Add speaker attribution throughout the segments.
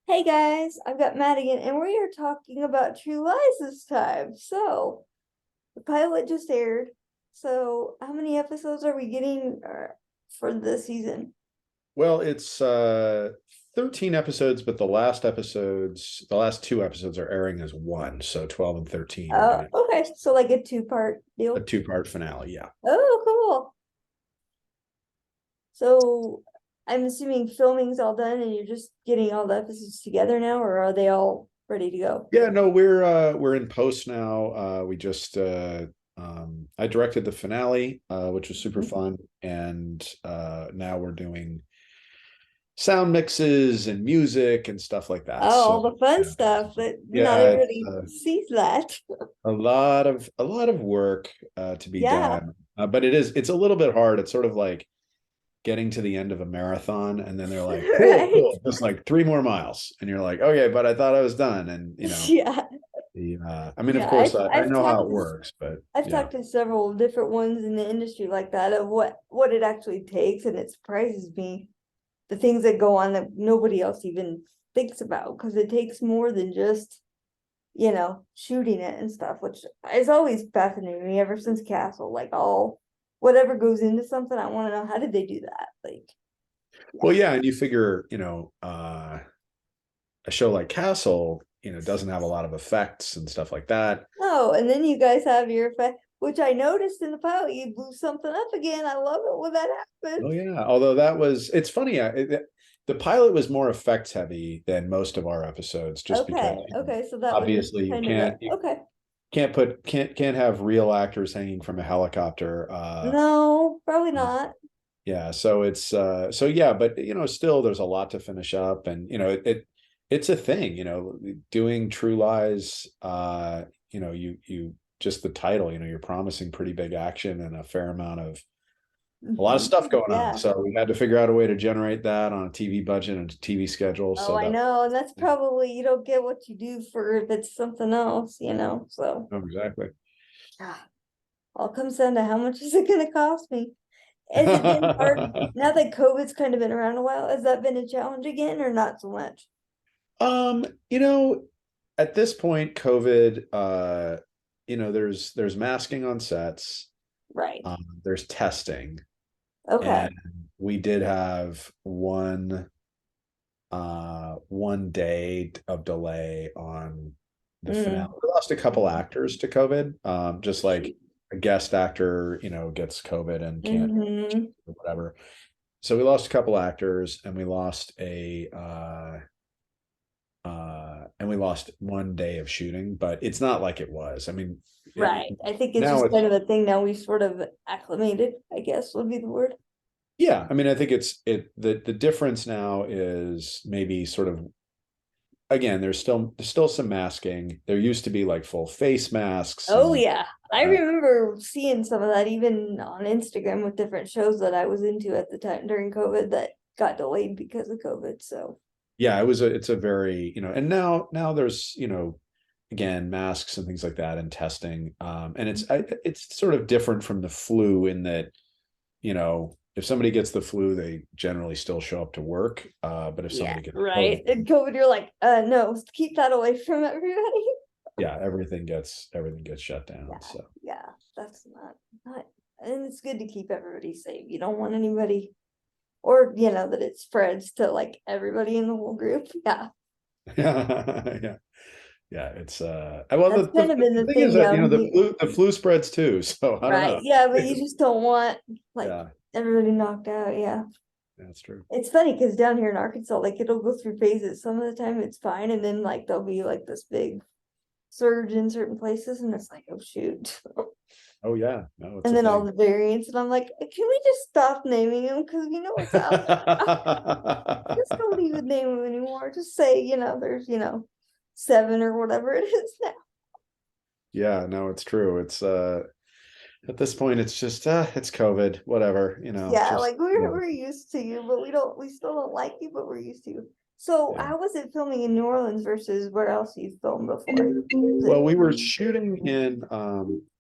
Speaker 1: Hey guys, I've got Matt again, and we are talking about True Lies this time. So, the pilot just aired. So, how many episodes are we getting for the season?
Speaker 2: Well, it's 13 episodes, but the last two episodes are airing as one. So 12 and 13 are
Speaker 1: Oh,
Speaker 2: gonna
Speaker 1: okay. So, like a two-part
Speaker 2: a
Speaker 1: deal.
Speaker 2: two-part finale. Yeah.
Speaker 1: Oh, cool. So, I'm assuming filming's all done and you're just getting all the episodes together now, or are they all ready to go?
Speaker 2: Yeah, no, we're in post now. We just I directed the finale, which was super
Speaker 1: Mhm.
Speaker 2: fun. And now we're doing sound mixes and music and stuff like that.
Speaker 1: Oh,
Speaker 2: So
Speaker 1: all the fun stuff that not
Speaker 2: yeah, it's
Speaker 1: everybody sees that.
Speaker 2: a lot of work to be
Speaker 1: Yeah,
Speaker 2: done. But it's a little bit hard. It's sort of like getting to the end of a marathon and then they're like, cool,
Speaker 1: right.
Speaker 2: cool, just like 3 more miles. And you're like, okay, but I thought I was done. And
Speaker 1: Yeah.
Speaker 2: I mean, of
Speaker 1: Yeah,
Speaker 2: course,
Speaker 1: I've
Speaker 2: I
Speaker 1: I've
Speaker 2: know how
Speaker 1: talked
Speaker 2: it
Speaker 1: to
Speaker 2: works, but
Speaker 1: I've
Speaker 2: yeah.
Speaker 1: talked to several different ones in the industry like that of what it actually takes, and it surprises me the things that go on that nobody else even thinks about because it takes more than just shooting it and stuff, which is always fascinating me ever since Castle. Like all whatever goes into something, I want to know how did they do that? Like,
Speaker 2: Well,
Speaker 1: yeah.
Speaker 2: yeah, and you figure, a show like Castle, doesn't have a lot of effects and stuff like that.
Speaker 1: Oh, and then you guys have your effect, which I noticed in the pilot, you blew something up again. I love it when that
Speaker 2: Oh
Speaker 1: happens.
Speaker 2: yeah, although it's funny. The pilot was more effects heavy than most of our episodes, just because
Speaker 1: Okay, so that was
Speaker 2: obviously you
Speaker 1: kind of the
Speaker 2: can't you
Speaker 1: okay.
Speaker 2: can't have real actors hanging from a helicopter.
Speaker 1: No, probably not.
Speaker 2: Yeah, so so yeah, but still there's a lot to finish up, and it's a thing, doing True Lies. You just the title, you're promising pretty big action and a lot of
Speaker 1: Mhm.
Speaker 2: stuff going on.
Speaker 1: Yeah.
Speaker 2: So we had to figure out a way to generate that on a TV budget and a TV schedule.
Speaker 1: Oh,
Speaker 2: So
Speaker 1: I
Speaker 2: that,
Speaker 1: know, and that's
Speaker 2: yeah,
Speaker 1: probably you don't get what you do for if it's something else. So
Speaker 2: oh, exactly.
Speaker 1: ah, all comes down to how much is it gonna cost me? Has it been hard now that COVID's kind of been around a while? Has that been a challenge again or not so much?
Speaker 2: Um, you know, at this point, COVID, there's masking on sets,
Speaker 1: Right.
Speaker 2: there's testing,
Speaker 1: Okay.
Speaker 2: and we did have one day of delay on the finale.
Speaker 1: Mm.
Speaker 2: We lost a couple actors to COVID. Just like
Speaker 1: Shoot.
Speaker 2: a guest actor, gets COVID and can't
Speaker 1: Mm-hmm.
Speaker 2: whatever. So we lost a couple actors and we lost one day of shooting, but it's not like it was. I mean,
Speaker 1: Right. I think it's
Speaker 2: now
Speaker 1: just
Speaker 2: it's
Speaker 1: kind of a thing now we've sort of acclimated, I guess would be the word.
Speaker 2: yeah. I mean, I think the difference now is maybe sort of again. There's still some masking. There used to be like full face masks
Speaker 1: Oh
Speaker 2: and
Speaker 1: yeah. I remember seeing some of that even on Instagram with different shows that I was into at the time during COVID that got delayed because of COVID. So
Speaker 2: yeah, it's a very, and now there's, again, masks and things like that and testing. And it's sort of different from the flu in that, if somebody gets the flu, they generally still show up to work. But if
Speaker 1: yeah,
Speaker 2: somebody gets
Speaker 1: right.
Speaker 2: COVID,
Speaker 1: And COVID, you're like, no, keep that away from everybody.
Speaker 2: yeah, everything gets shut
Speaker 1: Yeah,
Speaker 2: down. So
Speaker 1: yeah, that's not, and it's good to keep everybody safe. You don't want anybody, or that it spreads to like everybody in the whole group. Yeah,
Speaker 2: yeah, yeah, it's well
Speaker 1: that's
Speaker 2: the
Speaker 1: kind of been
Speaker 2: the
Speaker 1: the
Speaker 2: thing is
Speaker 1: thing
Speaker 2: that
Speaker 1: down
Speaker 2: the
Speaker 1: here,
Speaker 2: flu spreads too. So I don't
Speaker 1: right?
Speaker 2: know.
Speaker 1: Yeah, but you just don't want like
Speaker 2: Yeah,
Speaker 1: everybody knocked out. Yeah,
Speaker 2: that's true.
Speaker 1: it's funny because down here in Arkansas, like it'll go through phases. Some of the time it's fine, and then like there'll be like this big surge in certain places, and it's like, oh shoot.
Speaker 2: Oh yeah, no, it's
Speaker 1: And
Speaker 2: a
Speaker 1: then all
Speaker 2: thing.
Speaker 1: the variants, and I'm like, can we just stop naming them? Because we know what's out there. Just don't even name them anymore. Just say, there's, seven or whatever it is now.
Speaker 2: Yeah, no, it's true. It's at this point it's just it's COVID, whatever,
Speaker 1: Yeah,
Speaker 2: just
Speaker 1: like we're used to you, but we still don't like you, but we're used to you. So
Speaker 2: yeah.
Speaker 1: how was it filming in New Orleans versus where else you filmed before?
Speaker 2: Well, we were shooting in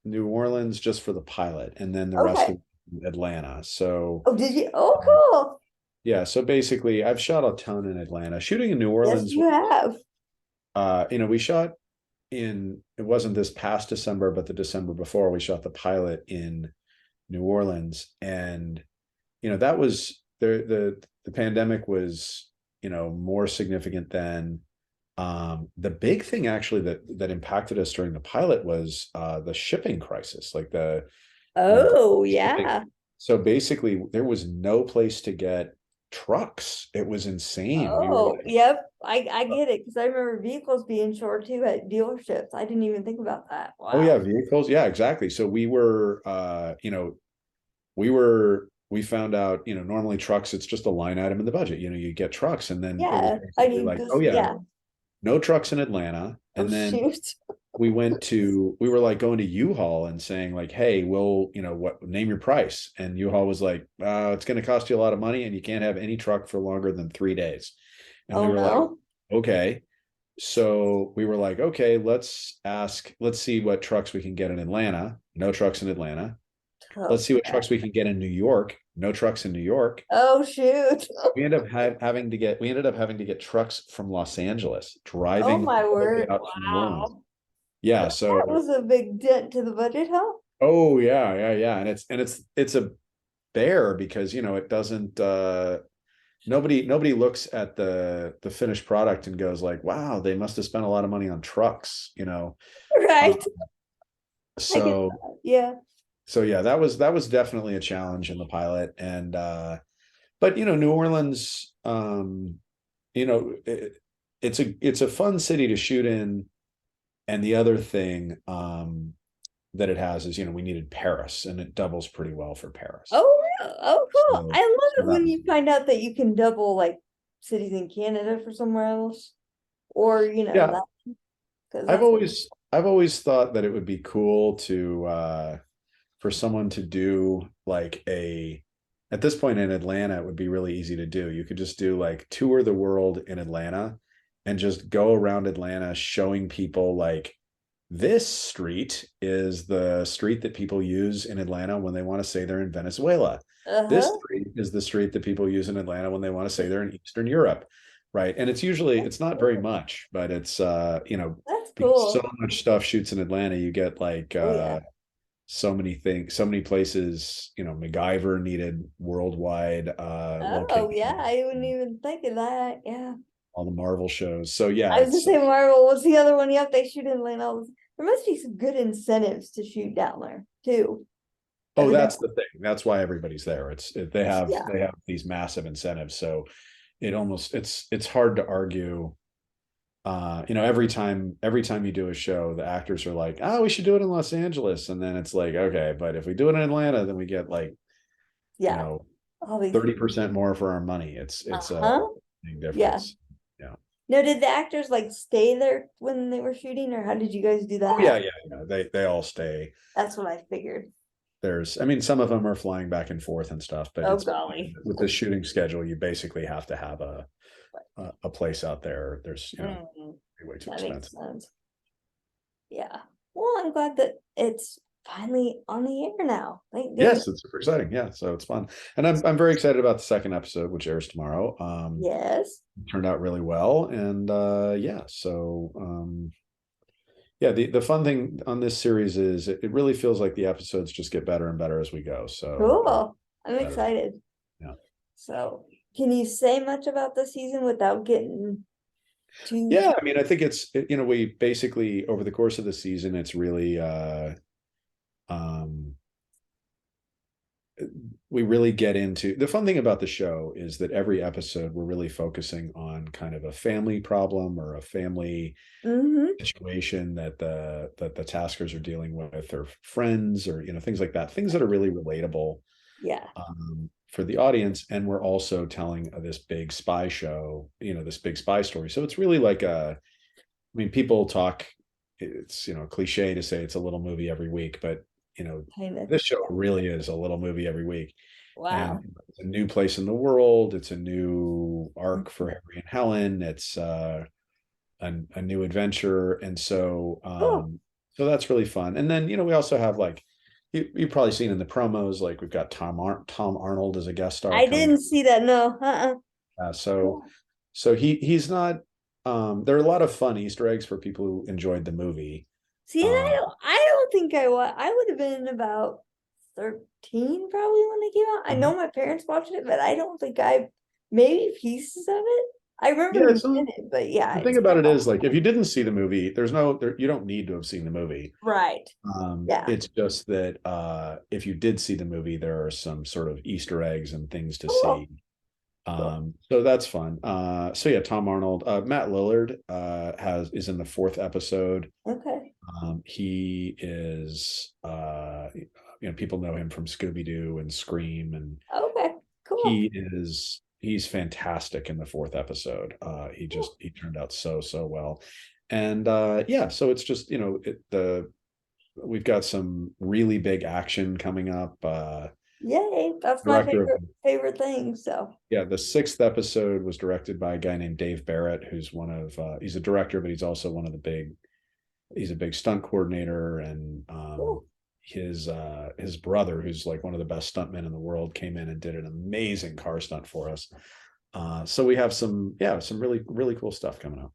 Speaker 2: New Orleans just for the pilot and then the rest
Speaker 1: Okay.
Speaker 2: of Atlanta. So
Speaker 1: Oh, did you? Oh,
Speaker 2: um,
Speaker 1: cool.
Speaker 2: Yeah, so basically I've shot a ton in Atlanta. Shooting in New
Speaker 1: Yes,
Speaker 2: Orleans,
Speaker 1: you have.
Speaker 2: we shot in, it wasn't this past December, but the December before, we shot the pilot in New Orleans. And, that was the pandemic was, more significant then. The big thing actually that impacted us during the pilot was the shipping crisis, like the
Speaker 1: Oh,
Speaker 2: shipping.
Speaker 1: yeah.
Speaker 2: So basically, there was no place to get trucks. It was insane. We were
Speaker 1: Oh,
Speaker 2: like,
Speaker 1: yep. I get it because I remember vehicles being short too at dealerships. I didn't even think about that.
Speaker 2: oh yeah,
Speaker 1: Wow.
Speaker 2: vehicles. Yeah, exactly. So we found out, normally trucks, it's just a line item in the budget. You get trucks, and then it was
Speaker 1: Yeah. I
Speaker 2: basically
Speaker 1: mean,
Speaker 2: like, oh yeah,
Speaker 1: yeah.
Speaker 2: no trucks in Atlanta.
Speaker 1: Oh,
Speaker 2: And then
Speaker 1: shoot.
Speaker 2: we were like going to U-Haul and saying like, hey, we'll, name your price. And U-Haul was like, it's going to cost you a lot of money and you can't have any truck for longer than 3 days. And we
Speaker 1: Oh,
Speaker 2: were like,
Speaker 1: no.
Speaker 2: okay. So we were like, okay, let's see what trucks we can get in Atlanta. No trucks in Atlanta.
Speaker 1: Oh,
Speaker 2: Let's see what
Speaker 1: crap.
Speaker 2: trucks we can get in New York. No trucks in New York.
Speaker 1: Oh, shoot.
Speaker 2: We ended up having to get trucks from Los Angeles,
Speaker 1: Oh,
Speaker 2: driving
Speaker 1: my
Speaker 2: all the way
Speaker 1: word.
Speaker 2: out to New Orleans.
Speaker 1: Wow.
Speaker 2: Yeah,
Speaker 1: That
Speaker 2: so
Speaker 1: was a big dent to the budget, huh?
Speaker 2: oh yeah. And it's a bear because it doesn't nobody looks at the finished product and goes like, wow, they must have spent a lot of money on trucks. Um,
Speaker 1: Right. I get
Speaker 2: so
Speaker 1: that. Yeah.
Speaker 2: so yeah, that was definitely a challenge in the pilot. And but New Orleans, it's a fun city to shoot in. And the other thing that it has is, we needed Paris, and it doubles pretty well for Paris.
Speaker 1: Oh, oh, cool.
Speaker 2: So,
Speaker 1: I love
Speaker 2: so
Speaker 1: it
Speaker 2: that
Speaker 1: when
Speaker 2: was
Speaker 1: you find out that you can double like cities in Canada for somewhere else, or
Speaker 2: yeah.
Speaker 1: that because
Speaker 2: I've
Speaker 1: that's
Speaker 2: always I've always thought that it would be cool to for someone to do like at this point in Atlanta, it would be really easy to do. You could just do like tour the world in Atlanta and just go around Atlanta showing people like this street is the street that people use in Atlanta when they want to say they're in Venezuela. This
Speaker 1: uh-huh.
Speaker 2: street is the street that people use in Atlanta when they want to say they're in Eastern Europe. Right. And it's not very
Speaker 1: Cool.
Speaker 2: much, but it's
Speaker 1: That's
Speaker 2: because so
Speaker 1: cool.
Speaker 2: much stuff shoots in Atlanta, you get like
Speaker 1: Oh yeah.
Speaker 2: so many things, so many places. MacGyver needed worldwide
Speaker 1: Oh yeah.
Speaker 2: location,
Speaker 1: I wouldn't even think of that. Yeah.
Speaker 2: all the Marvel shows. So yeah,
Speaker 1: I was just
Speaker 2: it's
Speaker 1: saying Marvel. What's the other one? Yep, they shoot in Atlanta. There must be some good incentives to shoot down there too.
Speaker 2: oh,
Speaker 1: Evidently.
Speaker 2: that's the thing. That's why everybody's there. They have
Speaker 1: Yeah.
Speaker 2: these massive incentives. So it's hard to argue. Every time you do a show, the actors are like, oh, we should do it in Los Angeles. And then it's like, okay, but if we do it in Atlanta, then we get like, you
Speaker 1: Yeah.
Speaker 2: know,
Speaker 1: All these.
Speaker 2: 30% more for our money. It's a
Speaker 1: Uh-huh.
Speaker 2: big
Speaker 1: Yeah.
Speaker 2: difference. Yeah.
Speaker 1: No, did the actors like stay there when they were shooting, or how did you guys do
Speaker 2: Oh yeah,
Speaker 1: that?
Speaker 2: yeah. They all stay.
Speaker 1: That's what I figured.
Speaker 2: I mean, some of them are flying back and forth and stuff, but
Speaker 1: Oh
Speaker 2: it's
Speaker 1: golly.
Speaker 2: with the shooting schedule, you basically have to have a place out there. There's,
Speaker 1: Mm,
Speaker 2: way too
Speaker 1: that makes
Speaker 2: expensive.
Speaker 1: sense. Yeah. Well, I'm glad that it's finally on the air now. Thank goodness.
Speaker 2: Yes, it's super exciting. Yeah, so it's fun, and I'm very excited about the second episode, which airs tomorrow.
Speaker 1: Yes.
Speaker 2: Turned out really well, and yeah, so yeah, the fun thing on this series is it really feels like the episodes just get better and better as we go. So
Speaker 1: Cool. I'm
Speaker 2: excited.
Speaker 1: excited.
Speaker 2: Yeah.
Speaker 1: So, can you say much about the season without getting too?
Speaker 2: Yeah, I mean, I think we basically over the course of the season, it's really um we really get into the fun thing about the show is that every episode we're really focusing on kind of a family problem or a family
Speaker 1: Mm-hmm.
Speaker 2: situation that the taskers are dealing with, or friends, or things like that, things that are really relatable
Speaker 1: Yeah.
Speaker 2: for the audience. And we're also telling this big spy show, this big spy story. So it's really like I mean, people talk, it's, cliche to say it's a little movie every week, but,
Speaker 1: Kind of.
Speaker 2: this show really is a little movie every week. And
Speaker 1: Wow.
Speaker 2: it's a new place in the world. It's a new arc for Harry and Helen. It's a new adventure. And so,
Speaker 1: Cool.
Speaker 2: so that's really fun. And then, we also have like you've probably seen in the promos, like we've got Tom Arnold as a guest star
Speaker 1: I
Speaker 2: coming.
Speaker 1: didn't see that. No.
Speaker 2: So he's not. There are a lot of fun Easter eggs for people who enjoyed the movie.
Speaker 1: See, and
Speaker 2: Um,
Speaker 1: I don't think I was. I would have been about 13 probably when it came out. I know my parents watched it, but I don't think maybe pieces of it. I remember
Speaker 2: yeah,
Speaker 1: being
Speaker 2: so
Speaker 1: in it, but yeah,
Speaker 2: the thing
Speaker 1: it's
Speaker 2: about
Speaker 1: been
Speaker 2: it is, like, if you didn't see the movie, you don't need to have seen the movie.
Speaker 1: right. Yeah.
Speaker 2: It's just that if you did see the movie, there are some sort of Easter eggs and things to
Speaker 1: Cool.
Speaker 2: see. So that's fun. So yeah, Tom Arnold, Matt Lillard is in the fourth episode.
Speaker 1: Okay.
Speaker 2: He is people know him from Scooby-Doo and Scream, and
Speaker 1: Okay. Cool.
Speaker 2: he's fantastic in the fourth episode.
Speaker 1: Cool.
Speaker 2: He turned out so well. And yeah, so it's just, we've got some really big action coming up.
Speaker 1: Yay. That's my
Speaker 2: Director of
Speaker 1: favorite thing. So
Speaker 2: Yeah, the sixth episode was directed by a guy named Dave Barrett, who's he's a director, but he's also he's a big stunt coordinator. And
Speaker 1: cool.
Speaker 2: his brother, who's like one of the best stuntmen in the world, came in and did an amazing car stunt for us. So we have some really cool stuff coming up.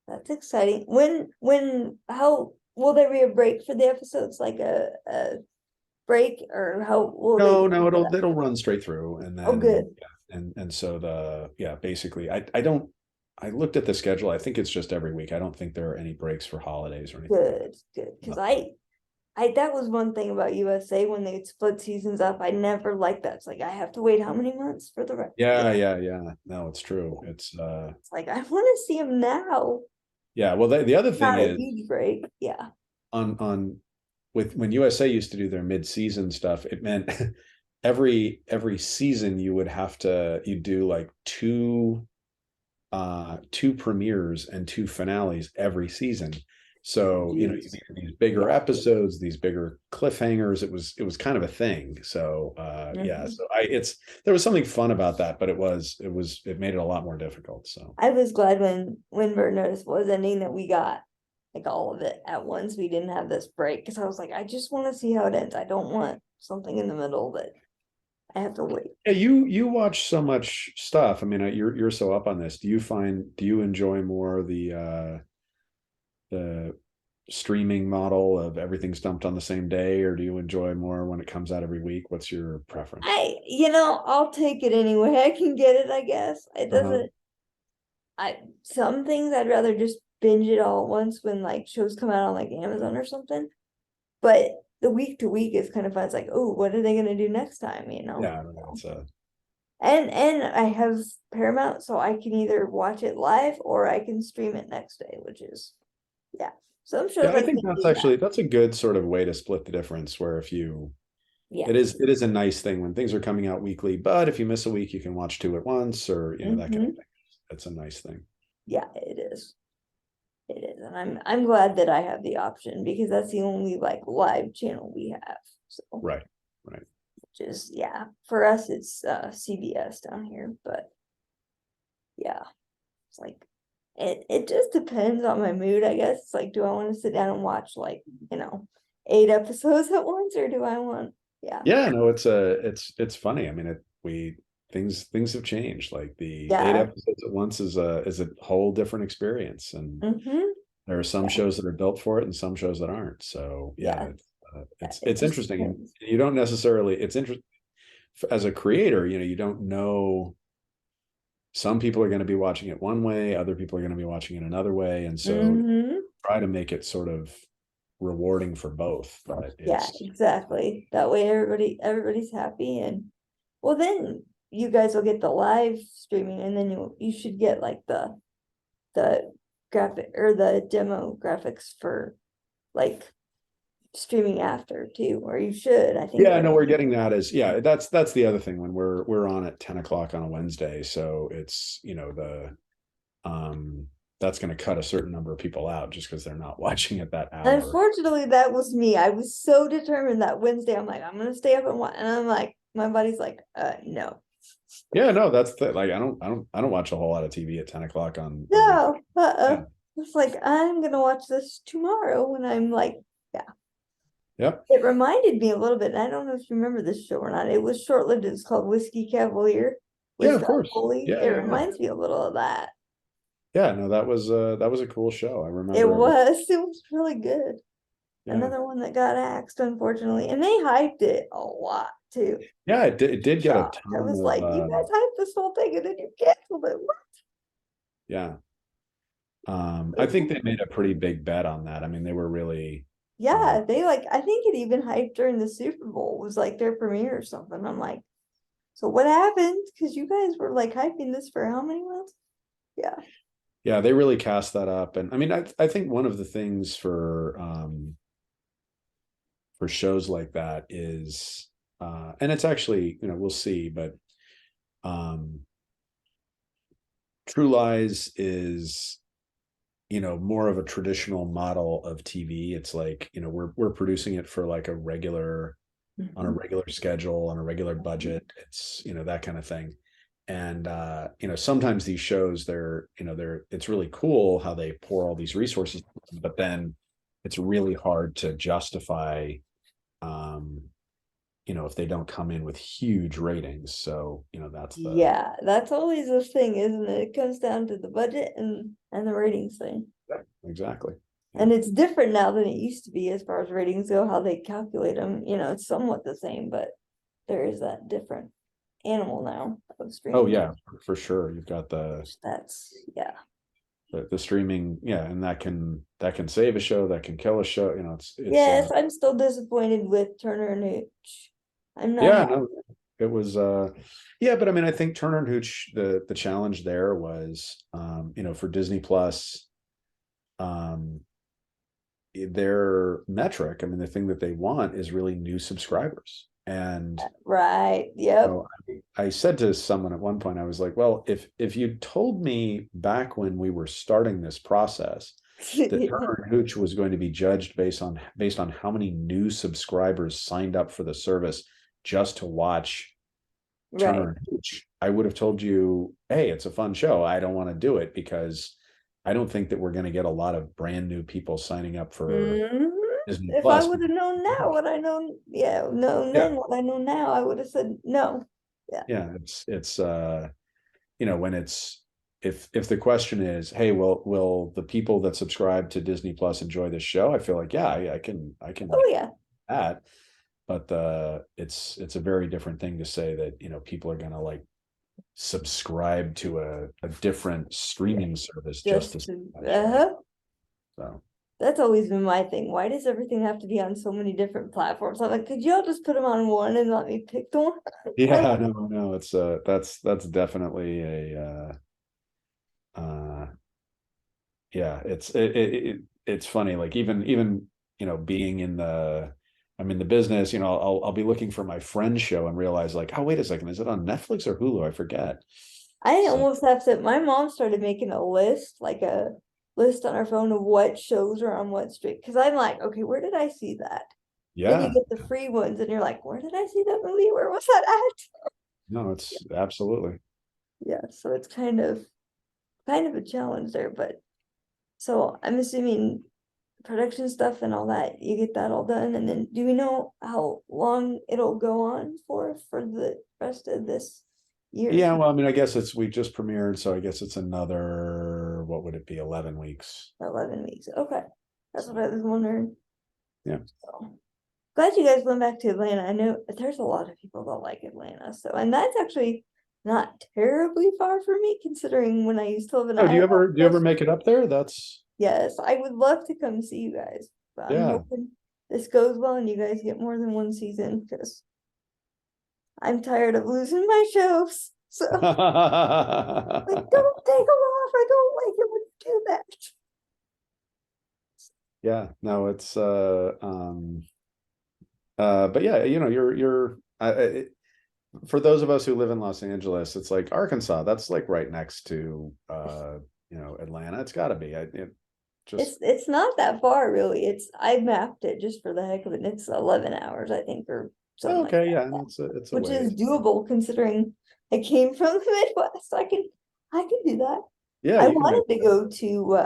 Speaker 1: That's exciting. How will there be a break for the episodes? Like a break, or how will they
Speaker 2: No,
Speaker 1: get
Speaker 2: no,
Speaker 1: into that?
Speaker 2: it'll run straight through, and
Speaker 1: Oh,
Speaker 2: then
Speaker 1: good.
Speaker 2: and so basically, I don't. I looked at the schedule. I think it's just every week. I don't think there are any breaks for holidays or anything like
Speaker 1: Good. Because
Speaker 2: that.
Speaker 1: that was one thing about USA when they split seasons up. I never liked that. It's like I have to wait how many months for the rest?
Speaker 2: Yeah. No, it's true.
Speaker 1: It's like I want to see them now.
Speaker 2: Yeah. Well, the other thing
Speaker 1: Not a
Speaker 2: is
Speaker 1: huge break. Yeah.
Speaker 2: on with when USA used to do their mid-season stuff, it meant every season you do like two premieres and two finales every season. So, you
Speaker 1: Jeez.
Speaker 2: needed these bigger
Speaker 1: Yeah.
Speaker 2: episodes, these bigger cliffhangers. It was kind of a thing. So, yeah,
Speaker 1: Mhm.
Speaker 2: so there was something fun about that, but it made it a lot more difficult. So,
Speaker 1: I was glad when Bird Notice was ending that we got like all of it at once. We didn't have this break because I was like, I just want to see how it ends. I don't want something in the middle that I have to wait.
Speaker 2: yeah, you watch so much stuff. I mean, you're so up on this. Do you enjoy more the streaming model of everything's dumped on the same day, or do you enjoy more when it comes out every week? What's your preference?
Speaker 1: I'll take it anyway. I can get it, I guess. It
Speaker 2: Uh-huh.
Speaker 1: doesn't, some things I'd rather just binge it all at once when like shows come out on like Amazon or something. But the week to week is kind of fun. It's like, oh, what are they gonna do next time?
Speaker 2: Yeah, no, it's a
Speaker 1: And I have Paramount, so I can either watch it live or I can stream it next day, which is yeah. Some
Speaker 2: yeah.
Speaker 1: shows
Speaker 2: I
Speaker 1: I
Speaker 2: think
Speaker 1: can't do that.
Speaker 2: that's a good sort of way to split the difference. Where if you
Speaker 1: Yeah.
Speaker 2: it is a nice thing when things are coming out weekly, but if you miss a week, you can watch two at once, or that kind of
Speaker 1: Hmm.
Speaker 2: thing. That's a nice thing.
Speaker 1: Yeah, it is. It is. And I'm glad that I have the option because that's the only like live channel we have. So
Speaker 2: Right, right.
Speaker 1: just yeah. For us it's CBS down here, but yeah. It's like it just depends on my mood, I guess. It's like, do I want to sit down and watch like, 8 episodes at once, or do I want yeah.
Speaker 2: Yeah, no, it's funny. I mean, things have changed. Like the eight
Speaker 1: Yeah.
Speaker 2: episodes at once is a whole different experience, and
Speaker 1: Mm-hmm.
Speaker 2: there are some
Speaker 1: Yeah.
Speaker 2: shows that are built for it and some shows that aren't. So yeah,
Speaker 1: Yeah. Yeah. It
Speaker 2: it's
Speaker 1: just
Speaker 2: interesting, and
Speaker 1: depends.
Speaker 2: you don't necessarily it's interesting as a creator. You don't know. Some people are going to be watching it one way, other people are going to be watching it another way, and so
Speaker 1: Mm-hmm.
Speaker 2: try to make it sort of rewarding for both. But
Speaker 1: Yeah,
Speaker 2: it's
Speaker 1: exactly. That way everybody's happy, and well then you guys will get the live streaming, and then you should get like the graphic or the demo graphics for like streaming after too, or you should. I think
Speaker 2: Yeah,
Speaker 1: that
Speaker 2: no, we're getting that as yeah, that's the other thing when we're on at 10 o'clock on a Wednesday. So it's the that's going to cut a certain number of people out just because they're not watching at that hour.
Speaker 1: unfortunately that was me. I was so determined that Wednesday I'm like, I'm gonna stay up and watch, and I'm like, my buddy's like, no.
Speaker 2: Yeah, no, like I don't watch a whole lot of TV at 10 o'clock on week.
Speaker 1: No,
Speaker 2: Yeah.
Speaker 1: it's like I'm gonna watch this tomorrow when I'm like, yeah.
Speaker 2: Yep.
Speaker 1: It reminded me a little bit, and I don't know if you remember this show or not. It was short-lived. It was called Whiskey Cavalier
Speaker 2: Yeah,
Speaker 1: with
Speaker 2: of course.
Speaker 1: Foley.
Speaker 2: Yeah,
Speaker 1: It
Speaker 2: yeah, yeah.
Speaker 1: reminds me a little of that.
Speaker 2: Yeah, no, that was a cool show. I
Speaker 1: It
Speaker 2: remember it was,
Speaker 1: was. It was really good.
Speaker 2: yeah.
Speaker 1: Another one that got axed, unfortunately, and they hyped it a lot too.
Speaker 2: Yeah, it did get a
Speaker 1: Shocked. I
Speaker 2: ton
Speaker 1: was
Speaker 2: of
Speaker 1: like, you guys hyped this whole thing and then you canceled it. What?
Speaker 2: yeah. I think they made a pretty big bet on that. I mean, they were really
Speaker 1: Yeah, they like. I think it even hyped during the Super Bowl. It was like their premiere or something. I'm like, so what happened? Because you guys were like hyping this for how many months? Yeah.
Speaker 2: yeah, they really cast that up. And I mean, I think one of the things for shows like that is and it's actually, you know, we'll see, but um True Lies is, you know, more of a traditional model of TV. It's like, you know, we're producing it for like a regular on a
Speaker 1: Mhm.
Speaker 2: regular schedule, on a regular budget. It's, you know, that kind of thing. And you know, sometimes these shows, it's really cool how they pour all these resources, but then it's really hard to justify um, you know, if they don't come in with huge ratings. So, you know, that's the
Speaker 1: Yeah, that's always the thing, isn't it? It comes down to the budget and the ratings thing.
Speaker 2: exactly. Yeah.
Speaker 1: And it's different now than it used to be as far as ratings go, how they calculate them. It's somewhat the same, but there is that different animal now of
Speaker 2: Oh
Speaker 1: streaming.
Speaker 2: yeah, for sure. You've got
Speaker 1: That's yeah.
Speaker 2: the streaming, yeah, and that can save a show, that can kill a show. You know, it's
Speaker 1: Yes, I'm still disappointed with Turner and Hooch. I'm not
Speaker 2: yeah,
Speaker 1: happy.
Speaker 2: no, it was yeah, but I mean, I think Turner and Hooch, the challenge there was you know, for Disney Plus, um their metric, I mean, the thing that they want is really new subscribers. And
Speaker 1: Right. Yep.
Speaker 2: so I said to someone at one point, I was like, well, if you told me back when we were starting this process that Turner and Hooch was going to be judged based on how many new subscribers signed up for the service just to watch
Speaker 1: Right.
Speaker 2: Turner and Hooch, I would have told you, hey, it's a fun show. I don't want to do it because I don't think that we're going to get a lot of brand new people signing up for
Speaker 1: Mhm.
Speaker 2: Disney
Speaker 1: If I
Speaker 2: Plus.
Speaker 1: would have known now what I know, yeah, known
Speaker 2: Yeah,
Speaker 1: then what I know now, I would have said no. Yeah.
Speaker 2: yeah, it's you know, when it's if the question is, hey, will the people that subscribe to Disney Plus enjoy this show? I feel like, yeah, I can
Speaker 1: Oh yeah.
Speaker 2: that. But it's a very different thing to say that, you know, people are gonna like subscribe to a different
Speaker 1: Yeah.
Speaker 2: streaming service just to
Speaker 1: Just
Speaker 2: see
Speaker 1: to
Speaker 2: that show. So
Speaker 1: that's always been my thing. Why does everything have to be on so many different platforms? I'm like, could you all just put them on one and let me pick the one? I
Speaker 2: yeah,
Speaker 1: want
Speaker 2: no, it's that's definitely a uh yeah, it's funny. Like even you know, being in the I'm in the business, you know, I'll be looking for my friend's show and realize like, oh, wait a second, is it on Netflix or Hulu? I forget.
Speaker 1: I
Speaker 2: So
Speaker 1: almost have to. My mom started making a list, like a list on her phone of what shows are on what street. Because I'm like, okay, where did I see that? Then you
Speaker 2: yeah,
Speaker 1: get the free ones, and you're like, where did I see that movie? Where was that at?
Speaker 2: no, it's absolutely.
Speaker 1: Yeah, so it's kind of a challenge there, but so I'm assuming production stuff and all that, you get that all done, and then do we know how long it'll go on for the rest of this year?
Speaker 2: Yeah, well, I mean, I guess we just premiered, so I guess it's another, what would it be, 11 weeks.
Speaker 1: 11 weeks. Okay, that's what
Speaker 2: So
Speaker 1: I was wondering.
Speaker 2: yeah.
Speaker 1: So glad you guys went back to Atlanta. I know there's a lot of people that like Atlanta, so and that's actually not terribly far from me, considering when I used to live in
Speaker 2: Oh,
Speaker 1: Iowa.
Speaker 2: do you ever make it up there? That's
Speaker 1: Yes, I would love to come see you guys, but I'm
Speaker 2: yeah.
Speaker 1: hoping this goes well and you guys get more than one season because I'm tired of losing my shows. So, like, don't take them off. I don't like it when you do that.
Speaker 2: Yeah, no, it's but yeah, you know, you're for those of us who live in Los Angeles, it's like Arkansas. That's like right next to you know, Atlanta. It's got to be. It just
Speaker 1: It's not that far, really. I mapped it just for the heck of it. And it's 11 hours, I think, or something like
Speaker 2: okay.
Speaker 1: that,
Speaker 2: Yeah, and it's a
Speaker 1: which is
Speaker 2: ways.
Speaker 1: doable considering I came from the Midwest. I can do that.
Speaker 2: Yeah,
Speaker 1: I
Speaker 2: you can make
Speaker 1: wanted to go to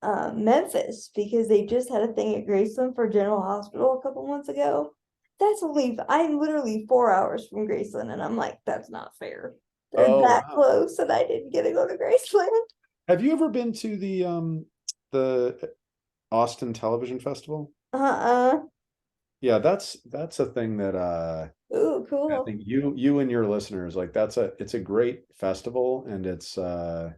Speaker 1: Memphis because they just had a thing at Graceland for General Hospital a couple months ago. I'm literally 4 hours from Graceland, and I'm like, that's not fair. They're
Speaker 2: Oh
Speaker 1: that
Speaker 2: wow.
Speaker 1: close, and I didn't get to go to Graceland.
Speaker 2: Have you ever been to the Austin Television Festival?
Speaker 1: Uh-uh.
Speaker 2: Yeah, that's a thing that
Speaker 1: Ooh,
Speaker 2: I
Speaker 1: cool.
Speaker 2: think you and your listeners like it's a great festival and it's I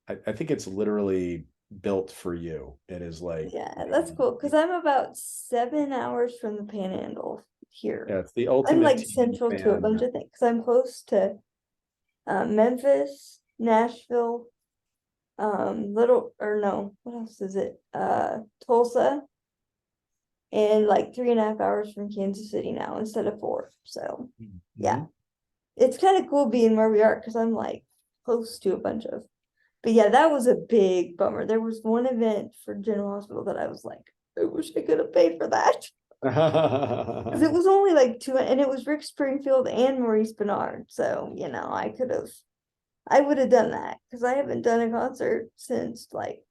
Speaker 2: think it's literally built for you. It is like
Speaker 1: Yeah, that's cool. Because I'm about 7 hours from the Panhandle here.
Speaker 2: yeah, it's the
Speaker 1: I'm
Speaker 2: ultimate
Speaker 1: like
Speaker 2: TV
Speaker 1: central to a
Speaker 2: fan.
Speaker 1: bunch of things. Because I'm close to Memphis, Nashville, little or no, what else is it? Tulsa, and like 3.5 hours from Kansas City now instead of 4. So yeah,
Speaker 2: Mhm.
Speaker 1: it's kind of cool being where we are because I'm like close to a bunch of. But yeah, that was a big bummer. There was one event for General Hospital that I was like, I wish I could have paid for that. Because it was only like two, and it was Rick Springfield and Maurice Bernard. So, I would have done that because I haven't done a concert since like,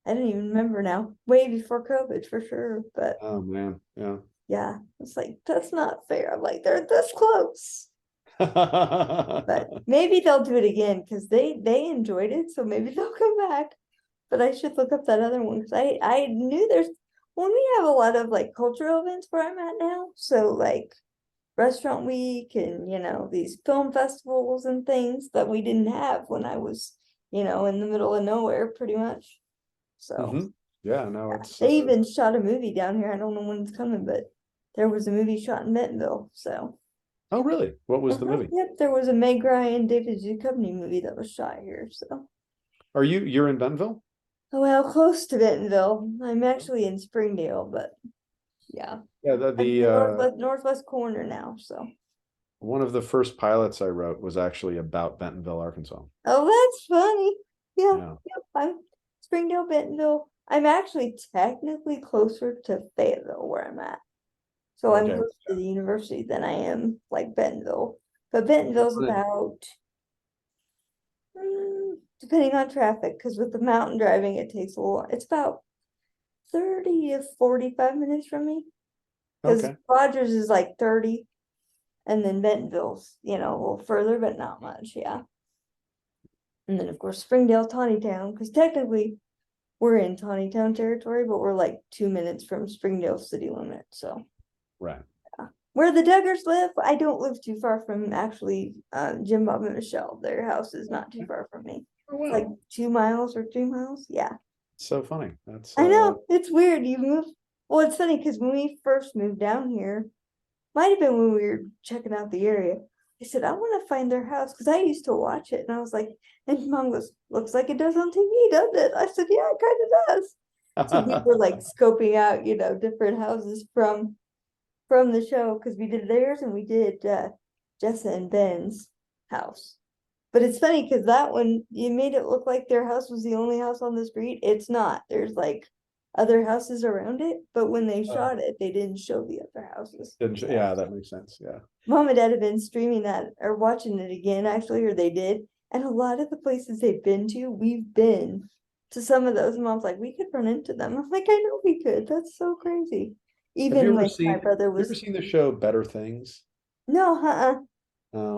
Speaker 1: I don't even remember now, way before COVID for sure. But
Speaker 2: Oh man, yeah.
Speaker 1: yeah, it's like, that's not fair. I'm like, they're this close. But maybe they'll do it again because they enjoyed it. So maybe they'll come back. But I should look up that other one because I knew there's when we have a lot of like cultural events where I'm at now. So like restaurant week and these film festivals and things that we didn't have when I was in the middle of nowhere pretty much. So
Speaker 2: Hmm. Yeah, no,
Speaker 1: yeah,
Speaker 2: it's
Speaker 1: they even shot a movie down here. I don't know when it's coming, but there was a movie shot in Bentonville. So
Speaker 2: oh really? What was the movie?
Speaker 1: yep, there was a Meg Ryan David Duchovny movie that was shot here. So
Speaker 2: You're in Bentonville?
Speaker 1: well, close to Bentonville. I'm actually in Springdale, but yeah.
Speaker 2: Yeah,
Speaker 1: I'm in the northwest corner now, so.
Speaker 2: one of the first pilots I wrote was actually about Bentonville, Arkansas.
Speaker 1: Oh, that's funny. Yeah,
Speaker 2: Yeah.
Speaker 1: yep, I'm Springdale, Bentonville. I'm actually technically closer to Fayetteville where I'm at. So I'm
Speaker 2: Okay.
Speaker 1: closer to the university than I am like Bentonville. But Bentonville's about, depending on traffic, because with the mountain driving, it takes a lot. It's about 30 to 45 minutes from me. Because
Speaker 2: Okay.
Speaker 1: Rogers is like 30, and then Bentonville's, a little further, but not much, yeah. And then of course Springdale, Town, because technically we're in Town territory, but we're like 2 minutes from Springdale city limit. So
Speaker 2: Right.
Speaker 1: where the Duggars live, I don't live too far from actually Jim Bob and Michelle. Their house is not too far from me.
Speaker 2: Oh
Speaker 1: It's like
Speaker 2: wow.
Speaker 1: 2 miles or 3 miles. Yeah.
Speaker 2: So funny. That's
Speaker 1: I know. It's weird. You move. Well, it's funny because when we first moved down here, might have been when we were checking out the area. I said, I want to find their house because I used to watch it. And I was like, and mom goes, looks like it does on TV, doesn't it? I said, yeah, it kind of does. So we were like scoping out, different houses from the show because we did theirs and we did Jessa and Ben's house. But it's funny because that one, you made it look like their house was the only house on the street. It's not. There's like other houses around it, but when they shot it, they didn't show the other houses. So
Speaker 2: Yeah, that makes sense. Yeah.
Speaker 1: mom and dad have been streaming that or watching it again, actually, or they did. And a lot of the places they've been to, we've been to some of those. Mom's like, we could run into them. I'm like, I know we could. That's so crazy. Even when my brother
Speaker 2: You ever
Speaker 1: was,
Speaker 2: seen the show Better Things?
Speaker 1: no,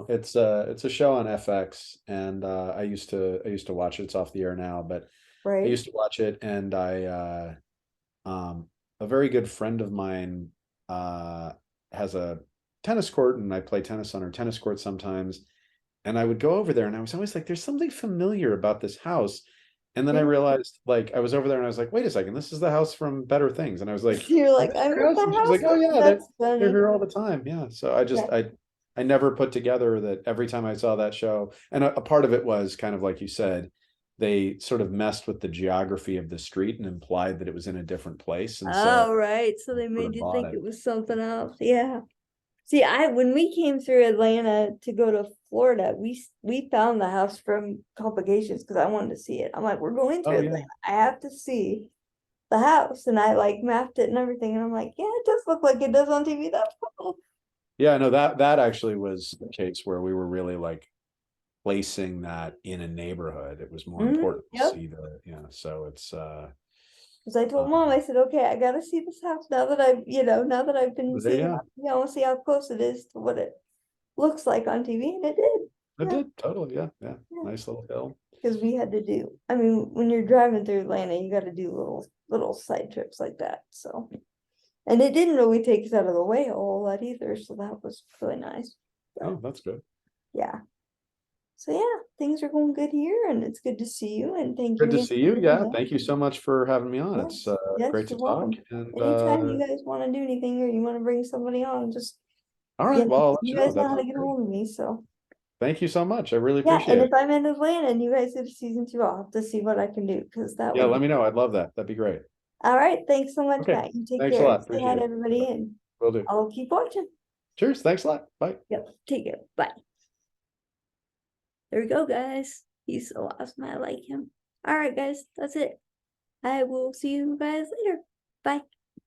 Speaker 2: It's a show on FX, and I used to watch it. It's off the air now, but I
Speaker 1: right.
Speaker 2: used to watch it, and a very good friend of mine has a tennis court, and I play tennis on her tennis court sometimes. And I would go over there, and I was always like, "There's something familiar about this house." And then I
Speaker 1: Yeah.
Speaker 2: realized, like, I was over there, and I was like, "Wait a second, this is the house from Better Things." And I was like,
Speaker 1: You're
Speaker 2: "Is
Speaker 1: like,
Speaker 2: this
Speaker 1: I'm
Speaker 2: your
Speaker 1: at
Speaker 2: house?"
Speaker 1: the
Speaker 2: And she was
Speaker 1: house.
Speaker 2: like, "Oh yeah,
Speaker 1: That's
Speaker 2: they're
Speaker 1: funny.
Speaker 2: here all the time." Yeah. So
Speaker 1: Yeah.
Speaker 2: I never put together that every time I saw that show, and a part of it was kind of like you said, they sort of messed with the geography of the street and implied that it was in a different place, and so
Speaker 1: Oh, right. So
Speaker 2: I
Speaker 1: they
Speaker 2: sort
Speaker 1: made
Speaker 2: of
Speaker 1: you
Speaker 2: bought
Speaker 1: think
Speaker 2: it.
Speaker 1: it was something else. Yeah. See, I when we came through Atlanta to go to Florida, we found the house from Complications because I wanted to see it. I'm like, we're going through
Speaker 2: Oh yeah.
Speaker 1: Atlanta. I have to see the house, and I like mapped it and everything. And I'm like, yeah, it does look like it does on TV. That's cool.
Speaker 2: Yeah, no, that actually was the case where we were really like placing that in a neighborhood. It was more
Speaker 1: Mhm,
Speaker 2: important to
Speaker 1: yep.
Speaker 2: see the, so it's
Speaker 1: Cause I told mom, I said, okay, I gotta see this house now that I've, now that I've been
Speaker 2: there you
Speaker 1: seeing,
Speaker 2: go.
Speaker 1: I wanna see how close it is to what it looks like on TV, and it did.
Speaker 2: It
Speaker 1: Yeah,
Speaker 2: did totally, yeah, yeah.
Speaker 1: yeah.
Speaker 2: Nice little hill.
Speaker 1: Cause we had to do, I mean, when you're driving through Atlanta, you gotta do little side trips like that, so. And it didn't really take us out of the way a whole lot either, so that was really nice. But,
Speaker 2: Oh, that's good.
Speaker 1: yeah. So yeah, things are going good here, and it's good to see you, and thank you
Speaker 2: Good to
Speaker 1: again
Speaker 2: see
Speaker 1: for
Speaker 2: you.
Speaker 1: letting me
Speaker 2: Yeah,
Speaker 1: know.
Speaker 2: thank you so much for having me on. It's
Speaker 1: Yes, yes,
Speaker 2: great to
Speaker 1: you're
Speaker 2: talk.
Speaker 1: welcome.
Speaker 2: And
Speaker 1: Anytime you guys wanna do anything or you wanna bring somebody on, just,
Speaker 2: all right, well, I'll let
Speaker 1: you
Speaker 2: you know.
Speaker 1: guys know
Speaker 2: That
Speaker 1: how to
Speaker 2: sounds
Speaker 1: get a
Speaker 2: great.
Speaker 1: hold of me, so.
Speaker 2: Thank you so much. I really
Speaker 1: Yeah,
Speaker 2: appreciate
Speaker 1: and
Speaker 2: it.
Speaker 1: if I'm in Atlanta and you guys get a season 2, I'll have to see what I can do, cause that
Speaker 2: Yeah,
Speaker 1: would
Speaker 2: let
Speaker 1: be.
Speaker 2: me know. I'd love that. That'd be great.
Speaker 1: All right, thanks so much,
Speaker 2: Okay.
Speaker 1: Matt. You take
Speaker 2: Thanks a
Speaker 1: care.
Speaker 2: lot.
Speaker 1: Say hi
Speaker 2: Appreciate
Speaker 1: to
Speaker 2: it.
Speaker 1: everybody, and
Speaker 2: Will do.
Speaker 1: I'll keep watching.
Speaker 2: Cheers. Thanks a lot. Bye.
Speaker 1: Yep, take care. Bye. There we go, guys. He's so awesome. I like him. All right, guys, that's it. I will see you guys later. Bye.